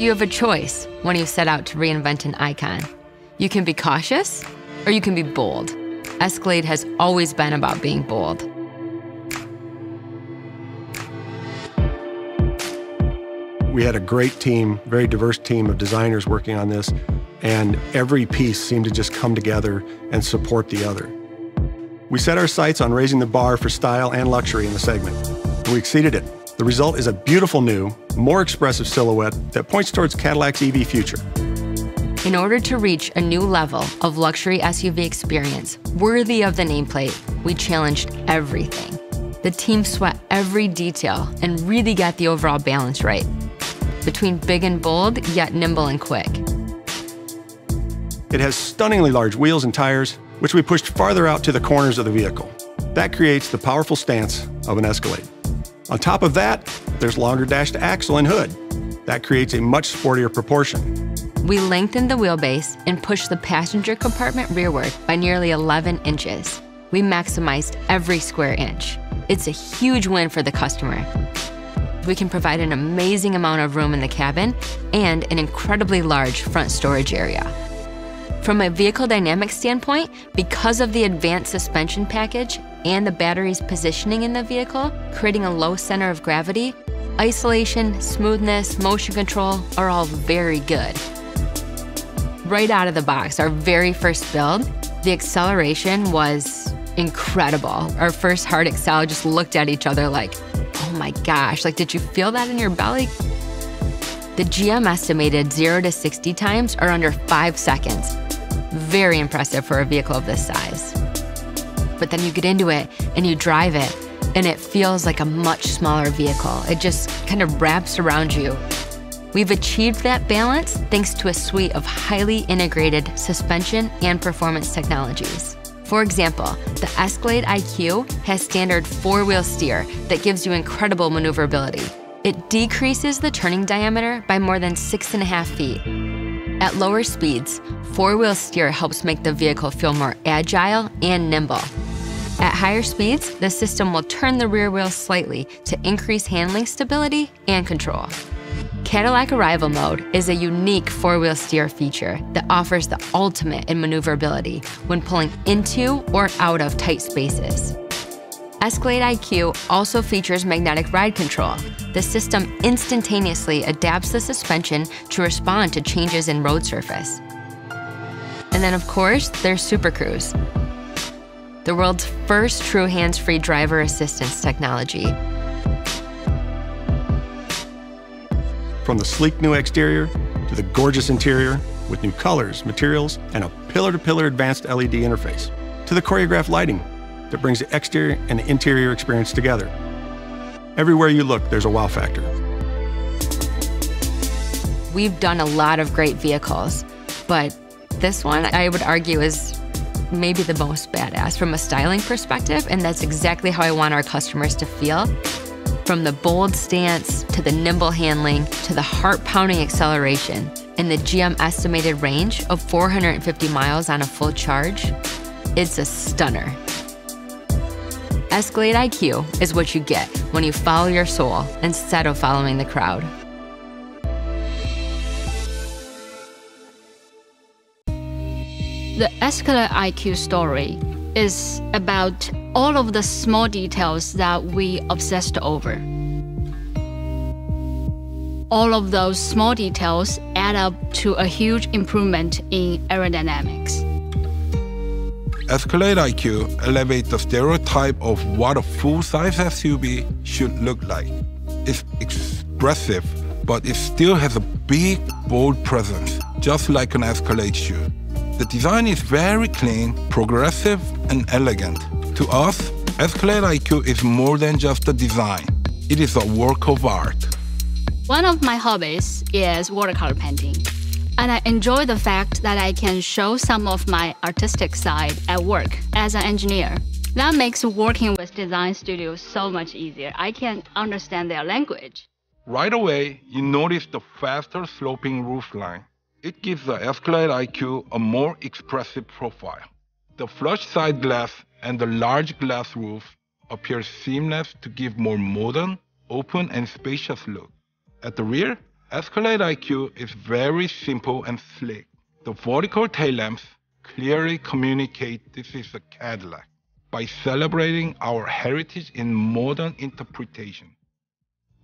You have a choice when you set out to reinvent an icon. You can be cautious, or you can be bold. Escalade has always been about being bold. We had a great team, very diverse team of designers working on this, and every piece seemed to just come together and support the other. We set our sights on raising the bar for style and luxury in the segment, and we exceeded it. The result is a beautiful new, more expressive silhouette that points towards Cadillac's EV future. In order to reach a new level of luxury SUV experience worthy of the nameplate, we challenged everything. The team sweat every detail and really got the overall balance right, between big and bold, yet nimble and quick. It has stunningly large wheels and tires, which we pushed farther out to the corners of the vehicle. That creates the powerful stance of an Escalade. On top of that, there's longer dashed axle and hood. That creates a much sportier proportion. We lengthened the wheelbase and pushed the passenger compartment rearward by nearly 11 inches. We maximized every square inch. It's a huge win for the customer. We can provide an amazing amount of room in the cabin and an incredibly large front storage area. From a vehicle dynamics standpoint, because of the advanced suspension package and the battery's positioning in the vehicle, creating a low center of gravity, isolation, smoothness, motion control are all very good. Right out of the box, our very first build, the acceleration was incredible. Our first hard accel just looked at each other like, oh my gosh, like, did you feel that in your belly? The GM estimated 0 to 60 times are under 5 seconds. Very impressive for a vehicle of this size. But then you get into it and you drive it, and it feels like a much smaller vehicle. It just kind of wraps around you. We've achieved that balance thanks to a suite of highly integrated suspension and performance technologies. For example, the Escalade IQ has standard 4-wheel steer that gives you incredible maneuverability. It decreases the turning diameter by more than 6.5 feet. At lower speeds, 4-wheel steer helps make the vehicle feel more agile and nimble. At higher speeds, the system will turn the rear wheel slightly to increase handling stability and control. Cadillac Arrival Mode is a unique 4-wheel steer feature that offers the ultimate in maneuverability when pulling into or out of tight spaces. Escalade IQ also features magnetic ride control. The system instantaneously adapts the suspension to respond to changes in road surface. And then, of course, there's Super Cruise, the world's first true hands-free driver assistance technology. From the sleek new exterior to the gorgeous interior with new colors, materials, and a pillar-to-pillar advanced LED interface, to the choreographed lighting that brings the exterior and the interior experience together. Everywhere you look, there's a wow factor. We've done a lot of great vehicles, but this one, I would argue, is maybe the most badass from a styling perspective, and that's exactly how I want our customers to feel. From the bold stance, to the nimble handling, to the heart-pounding acceleration, and the GM estimated range of 450 miles on a full charge, it's a stunner. Escalade IQ is what you get when you follow your soul instead of following the crowd. The Escalade IQ story is about all of the small details that we obsessed over. All of those small details add up to a huge improvement in aerodynamics. Escalade IQ elevates the stereotype of what a full-size SUV should look like. It's expressive, but it still has a big, bold presence, just like an Escalade should. The design is very clean, progressive, and elegant. To us, Escalade IQ is more than just a design. It is a work of art. One of my hobbies is watercolor painting, and I enjoy the fact that I can show some of my artistic side at work as an engineer. That makes working with design studios so much easier. I can understand their language. Right away, you notice the faster sloping roofline. It gives the Escalade IQ a more expressive profile. The flush side glass and the large glass roof appear seamless to give more modern, open, and spacious look. At the rear, Escalade IQ is very simple and slick. The vertical tail lamps clearly communicate this is a Cadillac by celebrating our heritage in modern interpretation.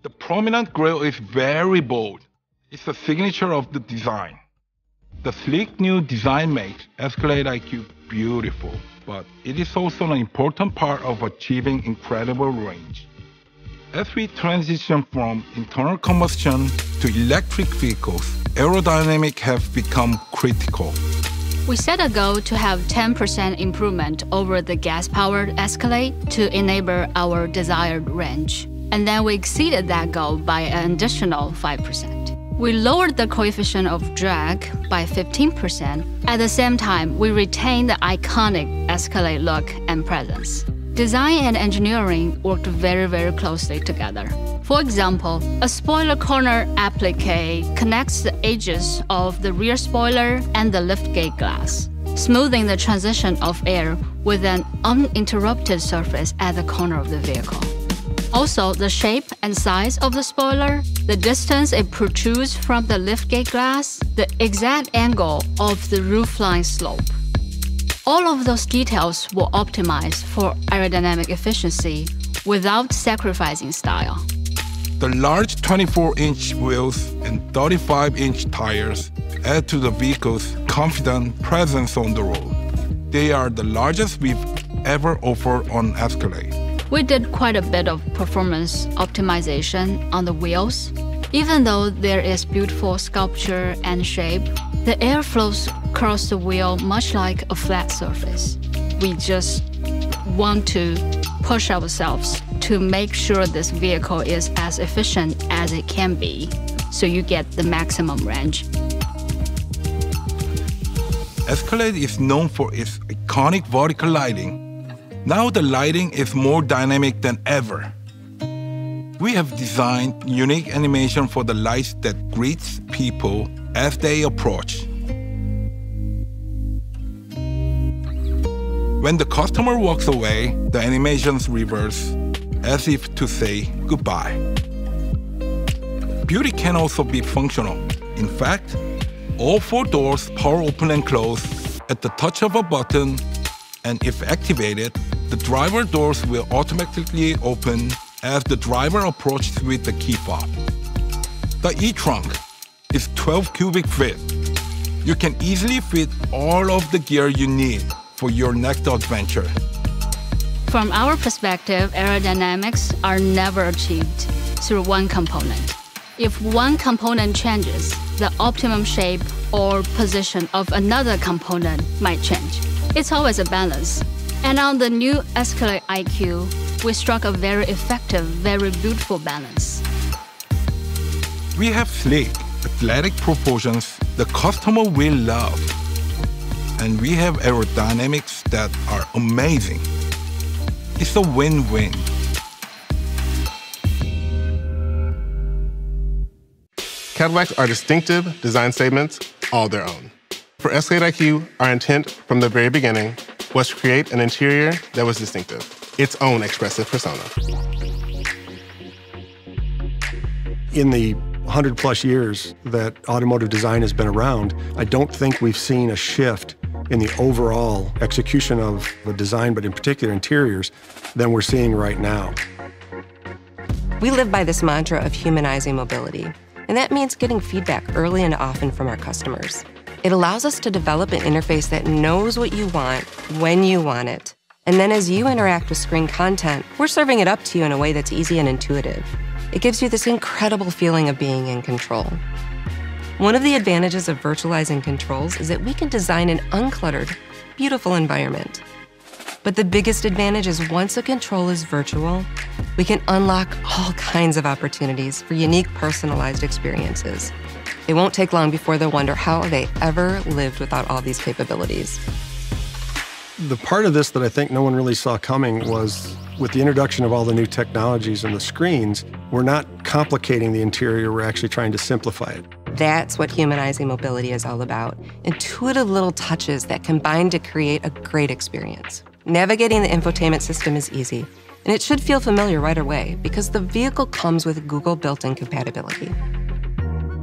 The prominent grille is very bold. It's a signature of the design. The sleek new design makes Escalade IQ beautiful, but it is also an important part of achieving incredible range. As we transition from internal combustion to electric vehicles, aerodynamics have become critical. We set a goal to have 10% improvement over the gas-powered Escalade to enable our desired range. And then we exceeded that goal by an additional 5%. We lowered the coefficient of drag by 15%. At the same time, we retained the iconic Escalade look and presence. Design and engineering worked very, very closely together. For example, a spoiler corner applique connects the edges of the rear spoiler and the liftgate glass, smoothing the transition of air with an uninterrupted surface at the corner of the vehicle. Also, the shape and size of the spoiler, the distance it protrudes from the liftgate glass, the exact angle of the roofline slope. All of those details were optimized for aerodynamic efficiency without sacrificing style. The large 24-inch wheels and 35-inch tires add to the vehicle's confident presence on the road. They are the largest we've ever offered on Escalade. We did quite a bit of performance optimization on the wheels. Even though there is beautiful sculpture and shape, the air flows across the wheel much like a flat surface. We just want to push ourselves to make sure this vehicle is as efficient as it can be, so you get the maximum range. Escalade is known for its iconic vertical lighting. Now the lighting is more dynamic than ever. We have designed unique animation for the lights that greets people as they approach. When the customer walks away, the animations reverse, as if to say goodbye. Beauty can also be functional. In fact, all 4 doors power open and close at the touch of a button, and if activated, the driver doors will automatically open as the driver approaches with the key fob. The e-trunk is 12 cubic feet. You can easily fit all of the gear you need for your next adventure. From our perspective, aerodynamics are never achieved through one component. If one component changes, the optimum shape or position of another component might change. It's always a balance. And on the new Escalade IQ, we struck a very effective, very beautiful balance. We have sleek, athletic proportions the customer will love. And we have aerodynamics that are amazing. It's a win-win. Cadillacs are distinctive design statements all their own. For Escalade IQ, our intent from the very beginning was to create an interior that was distinctive, its own expressive persona. In the 100-plus years that automotive design has been around, I don't think we've seen a shift in the overall execution of a design, but in particular interiors, than we're seeing right now. We live by this mantra of humanizing mobility, and that means getting feedback early and often from our customers. It allows us to develop an interface that knows what you want, when you want it. And then as you interact with screen content, we're serving it up to you in a way that's easy and intuitive. It gives you this incredible feeling of being in control. One of the advantages of virtualizing controls is that we can design an uncluttered, beautiful environment. But the biggest advantage is once a control is virtual, we can unlock all kinds of opportunities for unique, personalized experiences. It won't take long before they'll wonder how they ever lived without all these capabilities. The part of this that I think no one really saw coming was with the introduction of all the new technologies and the screens, we're not complicating the interior, we're actually trying to simplify it. That's what humanizing mobility is all about. Intuitive little touches that combine to create a great experience. Navigating the infotainment system is easy, and it should feel familiar right away because the vehicle comes with Google built-in compatibility.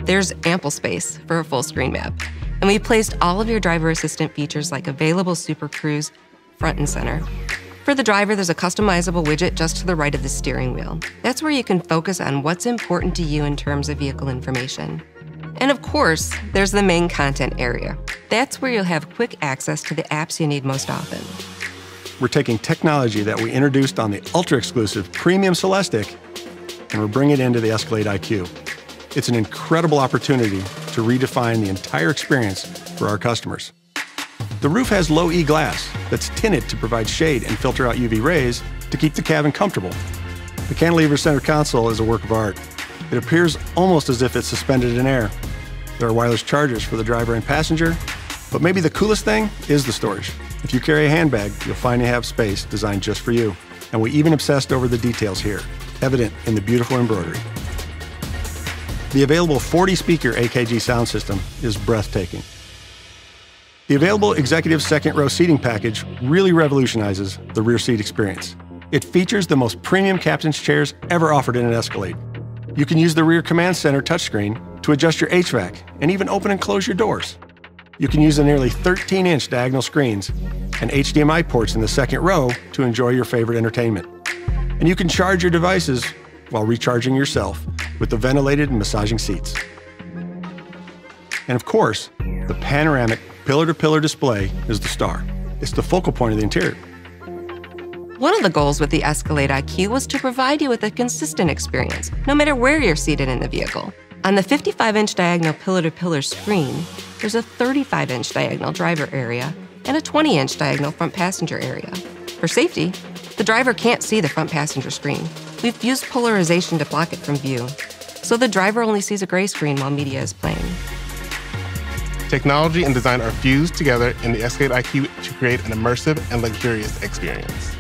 There's ample space for a full screen map. And we placed all of your driver assistant features like available Super Cruise front and center. For the driver, there's a customizable widget just to the right of the steering wheel. That's where you can focus on what's important to you in terms of vehicle information. And of course, there's the main content area. That's where you'll have quick access to the apps you need most often. We're taking technology that we introduced on the ultra-exclusive premium Celestiq, and we're bringing it into the Escalade IQ. It's an incredible opportunity to redefine the entire experience for our customers. The roof has low E glass that's tinted to provide shade and filter out UV rays to keep the cabin comfortable. The cantilever center console is a work of art. It appears almost as if it's suspended in air. There are wireless chargers for the driver and passenger, but maybe the coolest thing is the storage. If you carry a handbag, you'll find you have space designed just for you. And we even obsessed over the details here, evident in the beautiful embroidery. The available 40-speaker AKG sound system is breathtaking. The available executive second row seating package really revolutionizes the rear seat experience. It features the most premium captain's chairs ever offered in an Escalade. You can use the rear command center touchscreen to adjust your HVAC and even open and close your doors. You can use the nearly 13-inch diagonal screens and HDMI ports in the second row to enjoy your favorite entertainment. And you can charge your devices while recharging yourself with the ventilated and massaging seats. And of course, the panoramic pillar-to-pillar display is the star. It's the focal point of the interior. One of the goals with the Escalade IQ was to provide you with a consistent experience, no matter where you're seated in the vehicle. On the 55-inch diagonal pillar-to-pillar screen, there's a 35-inch diagonal driver area and a 20-inch diagonal front passenger area. For safety, the driver can't see the front passenger screen. We've used polarization to block it from view, so the driver only sees a gray screen while media is playing. Technology and design are fused together in the Escalade IQ to create an immersive and luxurious experience.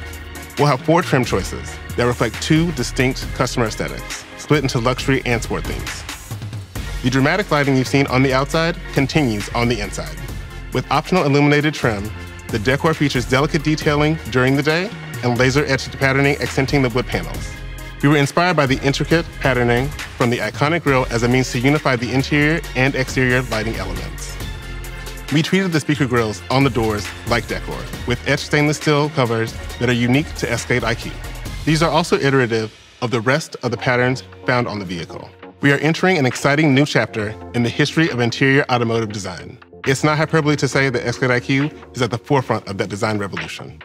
We'll have 4 trim choices that reflect 2 distinct customer aesthetics, split into luxury and sport themes. The dramatic lighting you've seen on the outside continues on the inside. With optional illuminated trim, the decor features delicate detailing during the day and laser-etched patterning accenting the wood panels. We were inspired by the intricate patterning from the iconic grille as a means to unify the interior and exterior lighting elements. We treated the speaker grilles on the doors like decor, with etched stainless steel covers that are unique to Escalade IQ. These are also iterative of the rest of the patterns found on the vehicle. We are entering an exciting new chapter in the history of interior automotive design. It's not hyperbole to say that Escalade IQ is at the forefront of that design revolution.